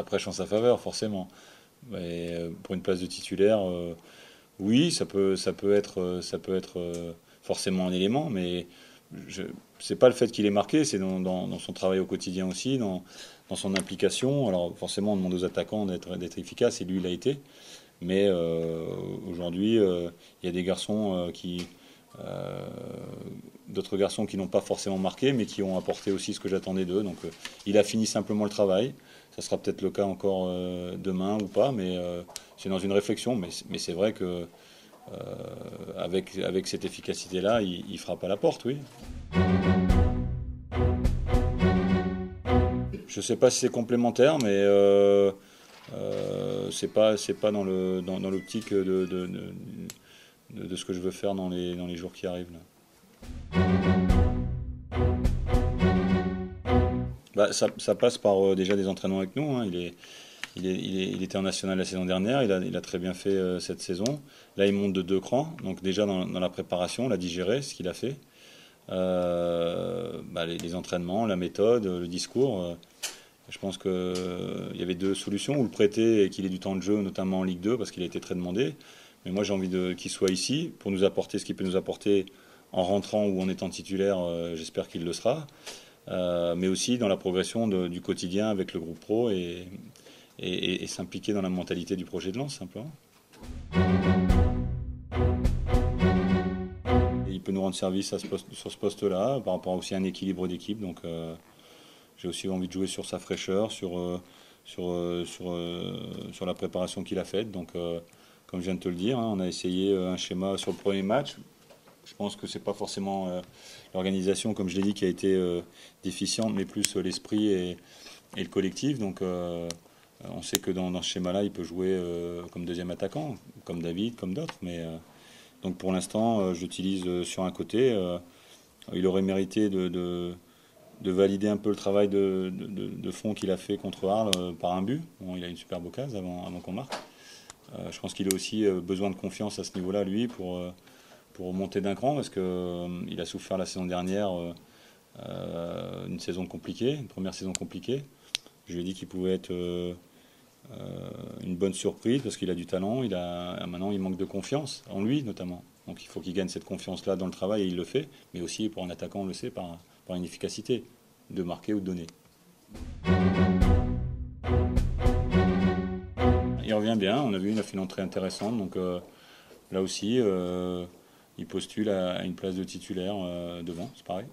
prêche en sa faveur, forcément. Mais pour une place de titulaire, oui, ça peut être forcément un élément, mais je, c'est pas le fait qu'il ait marqué, c'est dans son travail au quotidien aussi, dans son implication. Alors forcément, on demande aux attaquants d'être efficaces, et lui, il a été. Mais aujourd'hui, il y a des garçons euh, d'autres garçons qui n'ont pas forcément marqué, mais qui ont apporté aussi ce que j'attendais d'eux. Donc il a fini simplement le travail. Ça sera peut-être le cas encore demain ou pas, mais c'est dans une réflexion. Mais c'est vrai que avec cette efficacité-là, il frappe à la porte, oui. Je sais pas si c'est complémentaire, mais c'est pas dans l'optique de ce que je veux faire dans les jours qui arrivent là. Bah, ça passe par déjà des entraînements avec nous, hein. Il était en national la saison dernière, il a très bien fait cette saison. Là, il monte de 2 crans, donc déjà dans la préparation, la digérer, ce qu'il a fait. Bah, les entraînements, la méthode, le discours. Je pense qu'il y avait deux solutions, ou le prêter et qu'il ait du temps de jeu, notamment en Ligue 2, parce qu'il a été très demandé. Mais moi, j'ai envie qu'il soit ici pour nous apporter ce qu'il peut nous apporter en rentrant ou en étant titulaire. J'espère qu'il le sera. Mais aussi dans la progression du quotidien avec le groupe pro et s'impliquer dans la mentalité du projet de Lens, simplement. Et il peut nous rendre service sur ce poste-là, par rapport aussi à un équilibre d'équipe. Donc j'ai aussi envie de jouer sur sa fraîcheur, sur la préparation qu'il a faite. Donc comme je viens de te le dire, hein, on a essayé un schéma sur le premier match. Je pense que c'est pas forcément l'organisation, comme je l'ai dit, qui a été déficiente, mais plus l'esprit et le collectif. Donc on sait que dans ce schéma-là, il peut jouer comme deuxième attaquant, comme David, comme d'autres. Mais donc pour l'instant, j'utilise sur un côté. Il aurait mérité de valider un peu le travail de fond qu'il a fait contre Arles par un but. Bon, il a une superbe occasion avant qu'on marque. Je pense qu'il a aussi besoin de confiance à ce niveau-là, lui, pour monter d'un cran, parce qu'il a souffert la saison dernière une saison compliquée, une première saison compliquée. Je lui ai dit qu'il pouvait être une bonne surprise, parce qu'il a du talent. Maintenant, il manque de confiance en lui, notamment. Donc il faut qu'il gagne cette confiance-là dans le travail, et il le fait. Mais aussi, pour un attaquant, on le sait, par une efficacité de marquer ou de donner. Il revient bien, on a vu, il a fait une entrée intéressante. Donc là aussi, il postule à une place de titulaire devant, c'est pareil.